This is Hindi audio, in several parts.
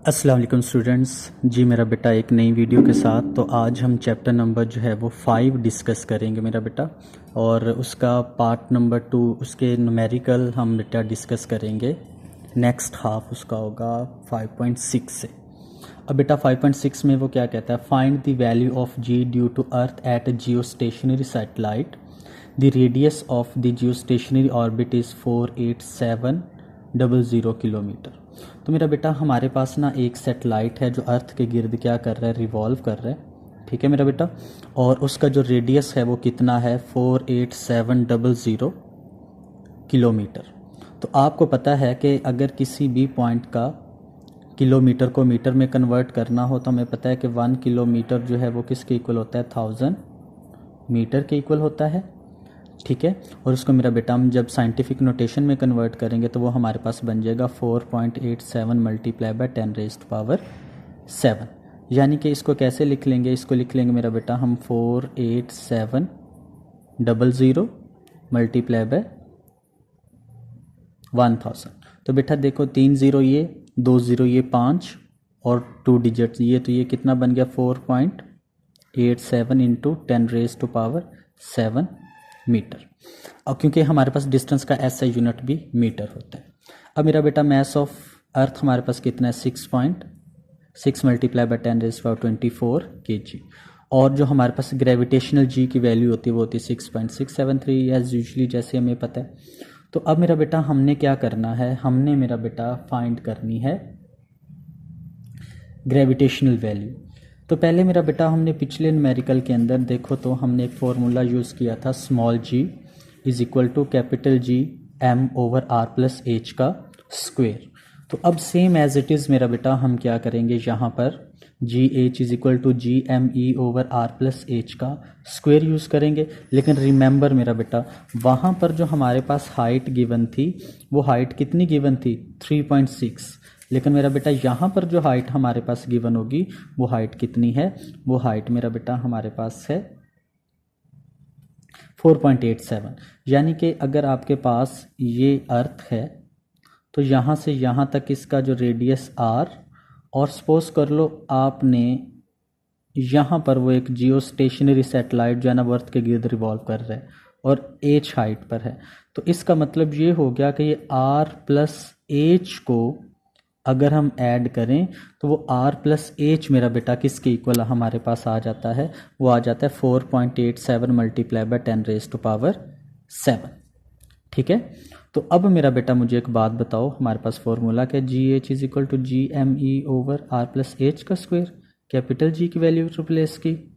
अस्सलाम वालेकुम स्टूडेंट्स जी, मेरा बेटा एक नई वीडियो के साथ। तो आज हम चैप्टर नंबर जो है वो 5 डिस्कस करेंगे मेरा बेटा, और उसका पार्ट नंबर 2 उसके न्यूमेरिकल हम बेटा डिस्कस करेंगे। नेक्स्ट हाफ उसका होगा 5.6 से। अब बेटा 5.6 में वो क्या कहता है, find the value of g due to earth at geostationary satellite. The radius of the geostationary orbit is 48700 kilometre. तो मेरा बेटा हमारे पास ना एक सैटेलाइट है जो अर्थ के गिर्द क्या कर रहा है, रिवॉल्व कर रहा है। ठीक है मेरा बेटा, और उसका जो रेडियस है वो कितना है, 48700 किलोमीटर। तो आपको पता है कि अगर किसी भी पॉइंट का किलोमीटर को मीटर में कन्वर्ट करना हो तो हमें पता है कि 1 किलोमीटर जो है वो किसके इक्वल होता है, 1000 मीटर के इक्वल होता है। ठीक है, और उसको मेरा बेटा हम जब साइंटिफिक नोटेशन में कन्वर्ट करेंगे तो वो हमारे पास बन जाएगा 4.87 मल्टीप्लाई बाय 10⁻⁷। यानी कि इसको कैसे लिख लेंगे, इसको लिख लेंगे मेरा बेटा हम 48700 मल्टीप्लाई बाय 1000। तो बेटा देखो 3 ज़ीरो ये, 2 ज़ीरो ये, 5 और 2 डिजिट्स ये, तो ये कितना बन गया 4.87 इंटू 10⁻⁷ मीटर। और क्योंकि हमारे पास डिस्टेंस का ऐसा यूनिट भी मीटर होता है। अब मेरा बेटा मैस ऑफ अर्थ हमारे पास कितना है, 6.6 मल्टीप्लाई बाय 10⁻24 kg। और जो हमारे पास ग्रेविटेशनल जी की वैल्यू होती है वो होती है 6.673 एज यूजली, जैसे हमें पता है। तो अब मेरा बेटा हमने क्या करना है, हमने मेरा बेटा फाइंड करनी है ग्रेविटेशनल वैल्यू। तो पहले मेरा बेटा हमने पिछले न्यूमेरिकल के अंदर देखो तो हमने एक फार्मूला यूज़ किया था, small g is equal to capital G M over R plus H का स्क्वेयर। तो अब सेम एज इट इज़ मेरा बेटा हम क्या करेंगे, यहाँ पर g h is equal to G M E over R plus H का स्क्वेयर यूज़ करेंगे। लेकिन रिमेंबर मेरा बेटा, वहाँ पर जो हमारे पास हाइट गिवन थी वो हाइट कितनी गिवन थी, 3.6। लेकिन मेरा बेटा यहाँ पर जो हाइट हमारे पास गिवन होगी वो हाइट कितनी है, वो हाइट मेरा बेटा हमारे पास है 4.87। यानी कि अगर आपके पास ये अर्थ है तो यहाँ से यहाँ तक इसका जो रेडियस आर, और सपोज कर लो आपने यहाँ पर वो एक जियो स्टेशनरी सैटेलाइट जो है ना वो अर्थ के गिर्द रिवॉल्व कर रहा है और एच हाइट पर है। तो इसका मतलब ये हो गया कि ये आर प्लस एच को अगर हम ऐड करें तो वो r प्लस एच मेरा बेटा किसके इक्वल हमारे पास आ जाता है, वो आ जाता है 4.87 मल्टीप्लाई बाय 10⁻⁷। ठीक है, तो अब मेरा बेटा मुझे एक बात बताओ, हमारे पास फॉर्मूला क्या, g h is equal to G M E over R plus H का स्क्वायर। कैपिटल जी की वैल्यू रिप्लेस की,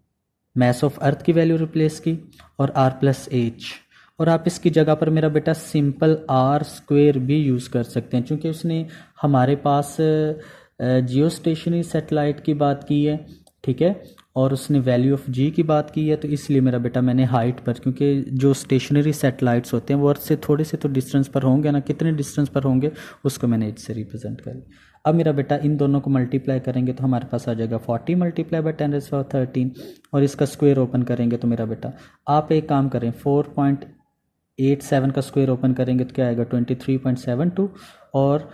मैस ऑफ अर्थ की वैल्यू रिप्लेस की, और r प्लस एच। और आप इसकी जगह पर मेरा बेटा सिंपल आर स्क्वेयर भी यूज़ कर सकते हैं, क्योंकि उसने हमारे पास जियो स्टेशनरी सैटेलाइट की बात की है। ठीक है, और उसने वैल्यू ऑफ जी की बात की है, तो इसलिए मेरा बेटा मैंने हाइट पर, क्योंकि जो स्टेशनरी सैटेलाइट्स होते हैं वो अर्थ से थोड़े से तो डिस्टेंस पर होंगे ना, कितने डिस्टेंस पर होंगे उसको मैंने एच से रिप्रेजेंट कर लिया। अब मेरा बेटा इन दोनों को मल्टीप्लाई करेंगे तो हमारे पास आ जाएगा 40 मल्टीप्लाई बाय 10⁻13, और इसका स्क्वायर ओपन करेंगे तो मेरा बेटा आप एक काम करें, 4.87 का स्क्वायर ओपन करेंगे तो क्या आएगा 23.72। और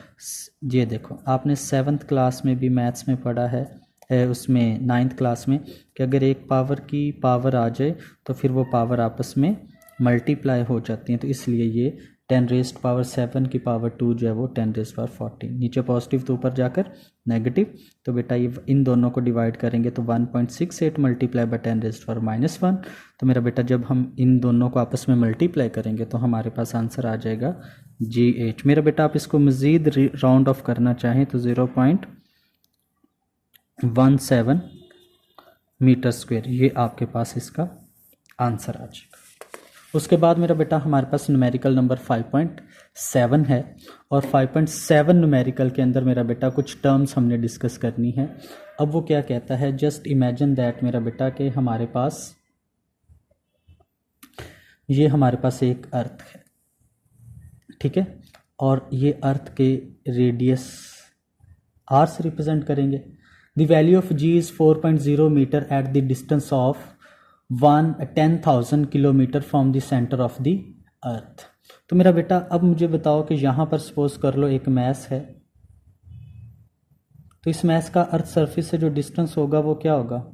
ये देखो आपने 7th क्लास में भी मैथ्स में पढ़ा है, उसमें 9th क्लास में, कि अगर एक पावर की पावर आ जाए तो फिर वो पावर आपस में मल्टीप्लाई हो जाती हैं। तो इसलिए ये 10⁻7 की पावर 2 जो है वो 10⁻14, नीचे पॉजिटिव तो ऊपर जाकर नेगेटिव। तो बेटा ये इन दोनों को डिवाइड करेंगे तो 1.68 मल्टीप्लाई बाय 10⁻⁻1। तो मेरा बेटा जब हम इन दोनों को आपस में मल्टीप्लाई करेंगे तो हमारे पास आंसर आ जाएगा जी एच। मेरा बेटा आप इसको मज़ीद राउंड ऑफ करना चाहें तो 0.17 मीटर स्क्वायर, ये आपके पास इसका आंसर आ जाएगा। उसके बाद मेरा बेटा हमारे पास न्यूमेरिकल नंबर 5.7 है, और 5.7 न्यूमेरिकल के अंदर मेरा बेटा कुछ टर्म्स हमने डिस्कस करनी है। अब वो क्या कहता है, जस्ट इमेजिन दैट मेरा बेटा कि हमारे पास ये हमारे पास एक अर्थ है। ठीक है, और ये अर्थ के रेडियस आर से रिप्रेजेंट करेंगे। The value of g is 4.0 metre at the distance of 10,000 kilometre from the centre of the earth. तो मेरा बेटा अब मुझे बताओ कि यहाँ पर सपोज कर लो एक मैस है, तो इस मैस का अर्थ सरफेस से जो डिस्टेंस होगा वो क्या होगा,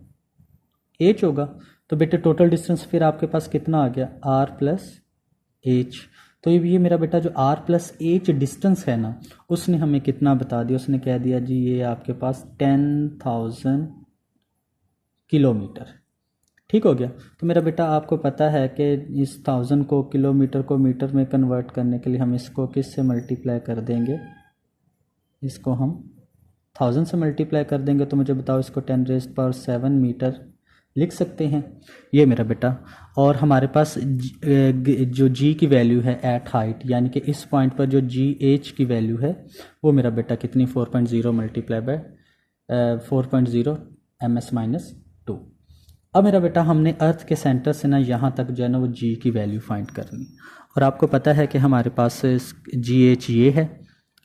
h होगा। तो बेटे टोटल डिस्टेंस फिर आपके पास कितना आ गया, r प्लस एच। तो ये मेरा बेटा जो r प्लस एच डिस्टेंस है ना, उसने हमें कितना बता दिया, उसने कह दिया जी ये आपके पास 10,000 किलोमीटर। ठीक हो गया। तो मेरा बेटा आपको पता है कि इस 1000 को किलोमीटर को मीटर में कन्वर्ट करने के लिए हम इसको किस से मल्टीप्लाई कर देंगे, इसको हम 1000 से मल्टीप्लाई कर देंगे। तो मुझे बताओ इसको 10⁻⁷ मीटर लिख सकते हैं ये मेरा बेटा। और हमारे पास जो g की वैल्यू है एट हाइट, यानी कि इस पॉइंट पर जो GH की वैल्यू है वो मेरा बेटा कितनी, 4.0 मल्टीप्लाई बाय 4.0 ms-2। अब मेरा बेटा हमने अर्थ के सेंटर से ना यहाँ तक जो है ना वो g की वैल्यू फाइंड करनी। और आपको पता है कि हमारे पास GH ये है,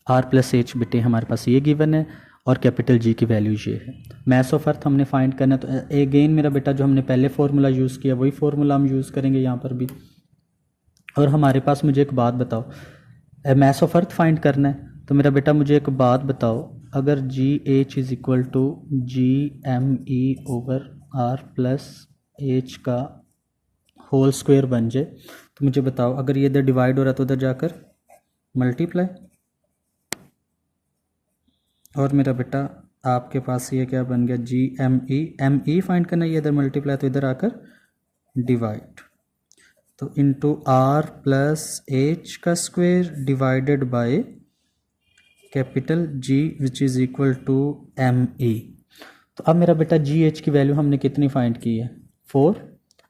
r प्लस एच बेटे हमारे पास ये गिवन है, और कैपिटल G की वैल्यू ये है। मैस ऑफ अर्थ हमने फाइंड करना है, तो अगेन मेरा बेटा जो हमने पहले फार्मूला यूज़ किया वही फार्मूला हम यूज़ करेंगे यहाँ पर भी। और हमारे पास मुझे एक बात बताओ, मैस ऑफ अर्थ फाइंड करना है, तो मेरा बेटा मुझे एक बात बताओ, अगर GH is equal to GME over R plus H का होल स्क्वायर बन जाए, तो मुझे बताओ अगर ये इधर डिवाइड हो रहा है तो उधर जाकर मल्टीप्लाई, और मेरा बेटा आपके पास ये क्या बन गया, GME फाइंड करना, ये इधर मल्टीप्लाई तो इधर आकर डिवाइड, तो इनटू R प्लस एच का square divided by capital G which is equal to ME। तो अब मेरा बेटा GH की वैल्यू हमने कितनी फाइंड की है, 4,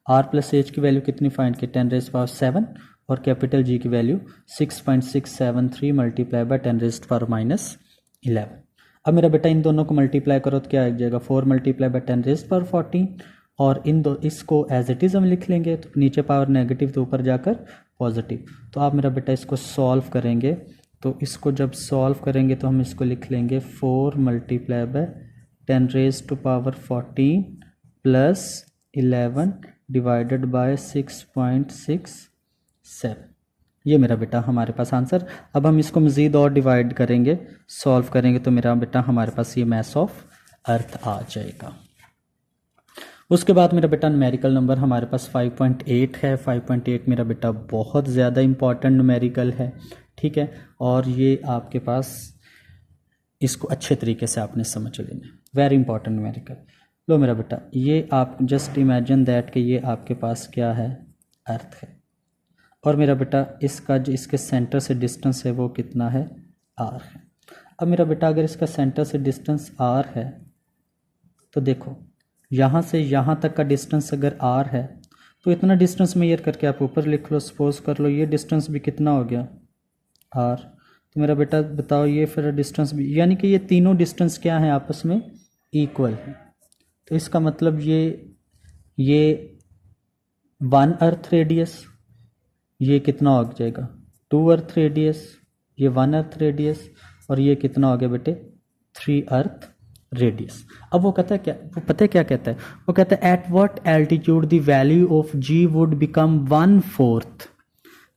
R प्लस एच की वैल्यू कितनी फाइंड की, 10⁻⁷, और कैपिटल G की वैल्यू 6.673 मल्टीप्लाई बाय 10⁻⁻11। अब मेरा बेटा इन दोनों को मल्टीप्लाई करो तो क्या आ जाएगा, 4 मल्टीप्लाई बाय 10⁻14, और इसको एज इट इज़ हम लिख लेंगे, तो नीचे पावर नेगेटिव तो ऊपर जाकर पॉजिटिव। तो आप मेरा बेटा इसको सॉल्व करेंगे, तो इसको जब सॉल्व करेंगे तो हम इसको लिख लेंगे 4 multiply by 10⁻14 plus 11 divided by 6.67। ये मेरा बेटा हमारे पास आंसर। अब हम इसको मज़ीद और डिवाइड करेंगे, सॉल्व करेंगे, तो मेरा बेटा हमारे पास ये मैस ऑफ अर्थ आ जाएगा। उसके बाद मेरा बेटा न्यूमेरिकल नंबर हमारे पास 5.8 है। 5.8 मेरा बेटा बहुत ज़्यादा इम्पॉर्टेंट न्यूमेरिकल है, ठीक है, और ये आपके पास इसको अच्छे तरीके से आपने समझ लेना, वेरी इंपॉर्टेंट न्यूमेरिकल। लो मेरा बेटा ये आप जस्ट इमेजिन दैट कि ये आपके पास क्या है, अर्थ है, और मेरा बेटा इसका जो इसके सेंटर से डिस्टेंस है वो कितना है, r है। अब मेरा बेटा अगर इसका सेंटर से डिस्टेंस r है, तो देखो यहाँ से यहाँ तक का डिस्टेंस अगर r है, तो इतना डिस्टेंस मेजर करके आप ऊपर लिख लो, सपोज कर लो ये डिस्टेंस भी कितना हो गया, r। तो मेरा बेटा बताओ ये फिर डिस्टेंस भी, यानी कि ये तीनों डिस्टेंस क्या है, आपस में इक्वल है। तो इसका मतलब ये 1 अर्थ रेडियस, ये कितना हो जाएगा 2 अर्थ रेडियस, ये 1 अर्थ रेडियस, और ये कितना हो गया बेटे 3 अर्थ रेडियस। अब वो कहता है क्या, वो पता है क्या कहता है, वो कहता है at what altitude the value of g would become 1/4,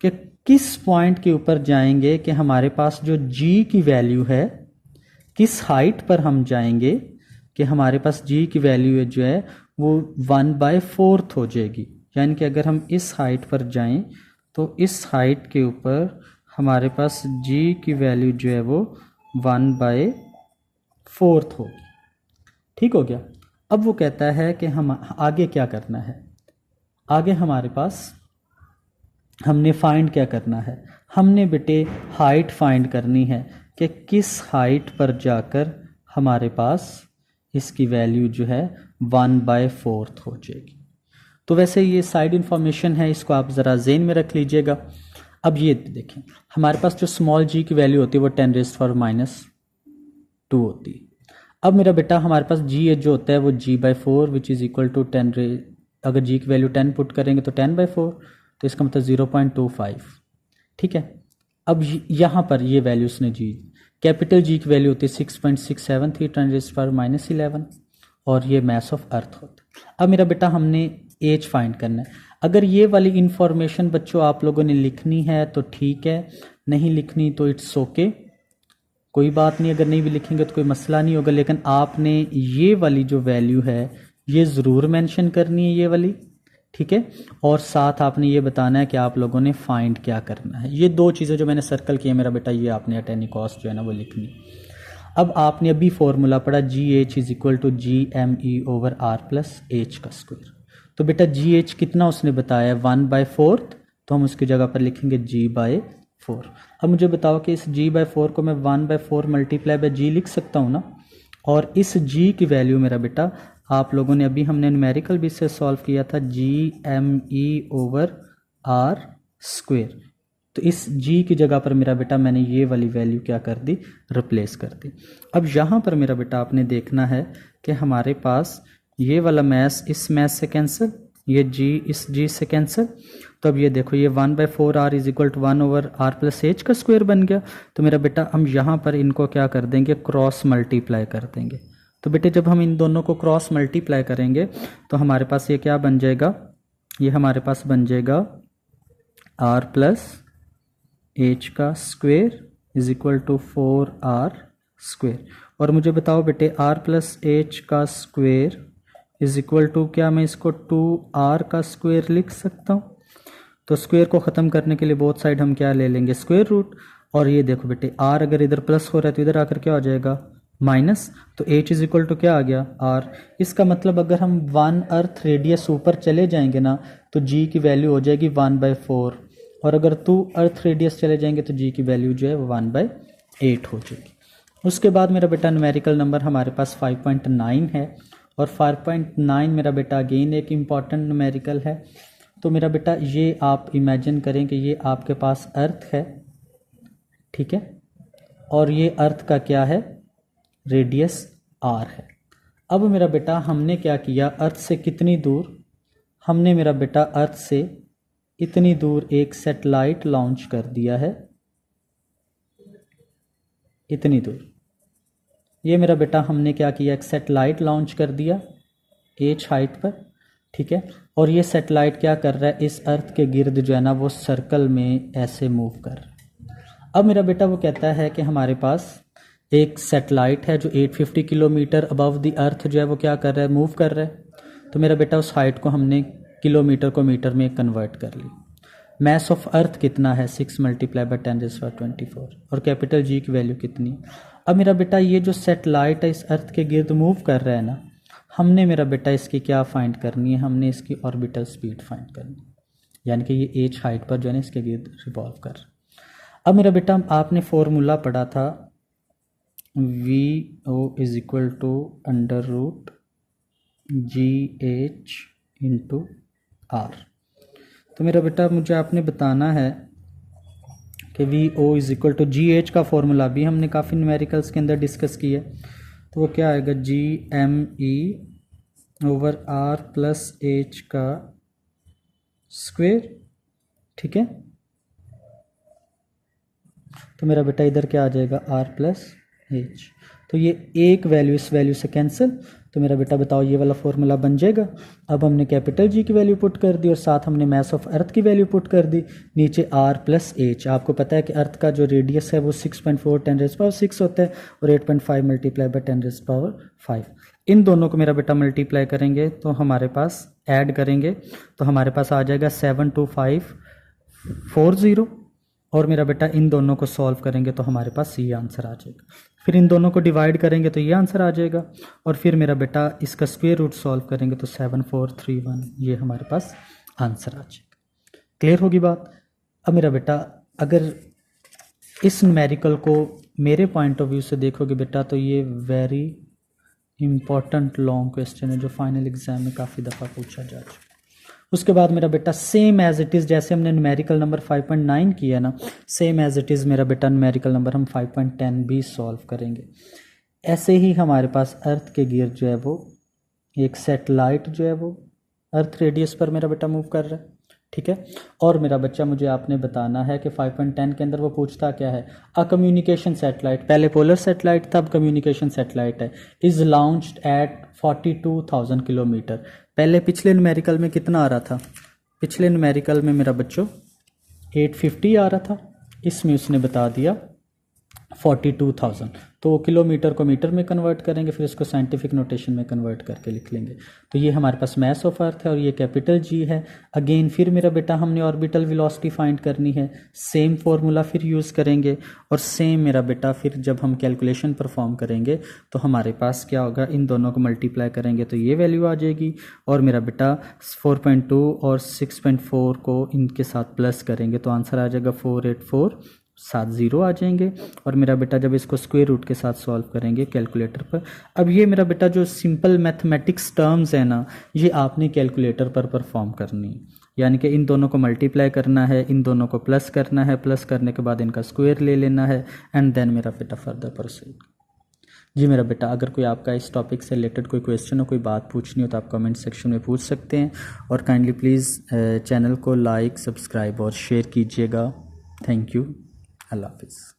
कि किस पॉइंट के ऊपर जाएंगे कि हमारे पास जो g की वैल्यू है, किस हाइट पर हम जाएंगे कि हमारे पास g की वैल्यू जो है वो 1/4 हो जाएगी। यानी कि अगर हम इस हाइट पर जाएं तो इस हाइट के ऊपर हमारे पास g की वैल्यू जो है वो 1/4 होगी। ठीक हो गया। अब वो कहता है कि हम आगे क्या करना है, आगे हमारे पास हमने फाइंड क्या करना है, हमने बेटे हाइट फाइंड करनी है कि किस हाइट पर जाकर हमारे पास इसकी वैल्यू जो है 1/4 हो जाएगी। तो वैसे ये साइड इंफॉर्मेशन है, इसको आप ज़रा जेन में रख लीजिएगा। अब ये देखें हमारे पास जो स्मॉल g की वैल्यू होती है वो 10⁻⁻2 होती है। अब मेरा बेटा हमारे पास g जो होता है वो g/4 which is equal to 10, अगर g की वैल्यू 10 पुट करेंगे तो 10/4, तो इसका मतलब 0.25। ठीक है। अब यहाँ पर ये वैल्यू उसने जी, कैपिटल G की वैल्यू होती है 6.673 10⁻11, और ये मैस ऑफ अर्थ होता है। अब मेरा बेटा हमने एज फाइंड करना है। अगर ये वाली इंफॉर्मेशन बच्चों आप लोगों ने लिखनी है तो ठीक है, नहीं लिखनी तो इट्स ओके, कोई बात नहीं, अगर नहीं भी लिखेंगे तो कोई मसला नहीं होगा, लेकिन आपने ये वाली जो वैल्यू है ये ज़रूर मेंशन करनी है, ये वाली, ठीक है। और साथ आपने ये बताना है कि आप लोगों ने फाइंड क्या करना है। ये दो चीज़ें जो मैंने सर्कल की है मेरा बेटा, ये आपने एट एनी कॉस्ट जो है ना वो लिखनी। अब आपने अभी फॉर्मूला पढ़ा GH is equal to GME over R plus H का स्क्वायर। तो बेटा GH कितना उसने बताया 1/4, तो हम उसकी जगह पर लिखेंगे G/4। अब मुझे बताओ कि इस G/4 को मैं 1/4 मल्टीप्लाई बाय G लिख सकता हूँ ना। और इस G की वैल्यू मेरा बेटा आप लोगों ने अभी हमने न्यूमेरिकल भी से सॉल्व किया था, GME ओवर R स्क्वायर। तो इस G की जगह पर मेरा बेटा मैंने ये वाली वैल्यू क्या कर दी, रिप्लेस कर दी। अब यहाँ पर मेरा बेटा आपने देखना है कि हमारे पास ये वाला मैथ इस मैथ से कैंसिल, ये G इस G से कैंसिल। तो अब ये देखो ये 1/4 R is equal to 1 over R plus H का स्क्वायर बन गया। तो मेरा बेटा हम यहाँ पर इनको क्या कर देंगे, क्रॉस मल्टीप्लाई कर देंगे। तो बेटे जब हम इन दोनों को क्रॉस मल्टीप्लाई करेंगे तो हमारे पास ये क्या बन जाएगा, ये हमारे पास बन जाएगा R प्लस H का square is equal to 4R square. और मुझे बताओ बेटे R प्लस H का स्क्वायर इज इक्वल टू, क्या मैं इसको 2R का स्क्वायर लिख सकता हूँ? तो स्क्वायर को ख़त्म करने के लिए बोथ साइड हम क्या ले लेंगे, स्क्वायर रूट। और ये देखो बेटे R अगर इधर प्लस हो रहा है तो इधर आकर क्या हो जाएगा, माइनस। तो H इज इक्वल टू क्या आ गया, R। इसका मतलब अगर हम 1 अर्थ रेडियस ऊपर चले जाएंगे ना तो G की वैल्यू हो जाएगी 1/4, और अगर 2 अर्थ रेडियस चले जाएंगे तो G की वैल्यू जो है वो 1/8 हो जाएगी। उसके बाद मेरा बेटा न्यूमेरिकल नंबर हमारे पास 5.9 है, और 5.9 मेरा बेटा अगेन एक इम्पॉर्टेंट न्यूमेरिकल है। तो मेरा बेटा ये आप इमेजिन करें कि ये आपके पास अर्थ है, ठीक है, और ये अर्थ का क्या है, रेडियस R है। अब मेरा बेटा हमने क्या किया, अर्थ से कितनी दूर, हमने मेरा बेटा अर्थ से इतनी दूर एक सैटेलाइट लॉन्च कर दिया है, इतनी दूर। ये मेरा बेटा हमने क्या किया, एक सैटेलाइट लॉन्च कर दिया H हाइट पर, ठीक है। और ये सैटेलाइट क्या कर रहा है, इस अर्थ के गिर्द जो है ना वो सर्कल में ऐसे मूव कर रहा है। अब मेरा बेटा वो कहता है कि हमारे पास एक सैटेलाइट है जो 850 किलोमीटर अबव द अर्थ जो है वो क्या कर रहा है, मूव कर रहा है। तो मेरा बेटा उस हाइट को हमने किलोमीटर को मीटर में कन्वर्ट कर ली। मैस ऑफ अर्थ कितना है, 6 मल्टीप्लाई बाय 10⁻²⁴, और कैपिटल G की वैल्यू कितनी है। अब मेरा बेटा ये जो सैटेलाइट है इस अर्थ के गिर्द मूव कर रहा है ना, हमने मेरा बेटा इसकी क्या फाइंड करनी है, हमने इसकी ऑर्बिटल स्पीड फाइंड करनी है, यानी कि ये H हाइट पर जो है ना इसके गिर्द रिवॉल्व कर रहा है। अब मेरा बेटा आपने फॉर्मूला पढ़ा था VO is equal to √GH into R। तो मेरा बेटा मुझे आपने बताना है कि VO is equal to GH का फॉर्मूला भी हमने काफ़ी न्यूमेरिकल्स के अंदर डिस्कस किया। तो वो क्या आएगा, GME over R plus H का स्क्वायर, ठीक है। तो मेरा बेटा इधर क्या आ जाएगा, R प्लस H। तो ये एक वैल्यू इस वैल्यू से कैंसिल। तो मेरा बेटा बताओ ये वाला फॉर्मूला बन जाएगा। अब हमने कैपिटल G की वैल्यू पुट कर दी और साथ हमने मास ऑफ अर्थ की वैल्यू पुट कर दी, नीचे R प्लस H। आपको पता है कि अर्थ का जो रेडियस है वो 6.4 10⁻6 होता है, और 8.5 मल्टीप्लाई बाय 10⁻5। इन दोनों को मेरा बेटा मल्टीप्लाई करेंगे तो हमारे पास ऐड करेंगे तो हमारे पास आ जाएगा 72540, और मेरा बेटा इन दोनों को सॉल्व करेंगे तो हमारे पास ये आंसर आ जाएगा। फिर इन दोनों को डिवाइड करेंगे तो ये आंसर आ जाएगा, और फिर मेरा बेटा इसका स्क्वायर रूट सॉल्व करेंगे तो 7431, ये हमारे पास आंसर आ जाएगा। क्लियर होगी बात। अब मेरा बेटा अगर इस न्यूमेरिकल को मेरे पॉइंट ऑफ व्यू से देखोगे बेटा तो ये वेरी इंपॉर्टेंट लॉन्ग क्वेश्चन है जो फाइनल एग्जाम में काफ़ी दफ़ा पूछा जा चुका। उसके बाद मेरा बेटा सेम एज इट इज़, जैसे हमने न्यूमेरिकल नंबर 5.9 किया ना, सेम एज इट इज़ मेरा बेटा न्यूमेरिकल नंबर हम 5.10 भी सॉल्व करेंगे। ऐसे ही हमारे पास अर्थ के गिर्द जो है वो एक सैटेलाइट जो है वो अर्थ रेडियस पर मेरा बेटा मूव कर रहा है, ठीक है। और मेरा बच्चा मुझे आपने बताना है कि 5.10 के अंदर वो पूछता क्या है, अ कम्युनिकेशन सैटेलाइट, पहले पोलर सैटेलाइट था अब कम्युनिकेशन सैटेलाइट है, इज़ लॉन्च्ड एट 42,000 किलोमीटर। पहले पिछले न्यूमेरिकल में कितना आ रहा था, पिछले न्यूमेरिकल में मेरा बच्चों 850 आ रहा था, इसमें उसने बता दिया 42,000, तो वो किलोमीटर को मीटर में कन्वर्ट करेंगे, फिर इसको साइंटिफिक नोटेशन में कन्वर्ट करके लिख लेंगे। तो ये हमारे पास मास ऑफ अर्थ है और ये कैपिटल जी है। अगेन फिर मेरा बेटा हमने ऑर्बिटल वेलोसिटी फाइंड करनी है, सेम फॉर्मूला फिर यूज़ करेंगे और सेम मेरा बेटा फिर जब हम कैलकुलेशन परफॉर्म करेंगे तो हमारे पास क्या होगा, इन दोनों को मल्टीप्लाई करेंगे तो ये वैल्यू आ जाएगी और मेरा बेटा 4.2 और 6.4 को इनके साथ प्लस करेंगे तो आंसर आ जाएगा 48470 आ जाएंगे। और मेरा बेटा जब इसको स्क्वायर रूट के साथ सॉल्व करेंगे कैलकुलेटर पर, अब ये मेरा बेटा जो सिंपल मैथमेटिक्स टर्म्स है ना, ये आपने कैलकुलेटर पर परफॉर्म करनी है, यानी कि इन दोनों को मल्टीप्लाई करना है, इन दोनों को प्लस करना है, प्लस करने के बाद इनका स्क्वायर ले लेना है एंड देन मेरा बेटा फर्दर प्रोसीड। जी मेरा बेटा, अगर कोई आपका इस टॉपिक से रिलेटेड कोई क्वेश्चन हो, कोई बात पूछनी हो तो आप कमेंट सेक्शन में पूछ सकते हैं और काइंडली प्लीज़ चैनल को लाइक, सब्सक्राइब और शेयर कीजिएगा। Thank you. अल्लाह हाफिज़।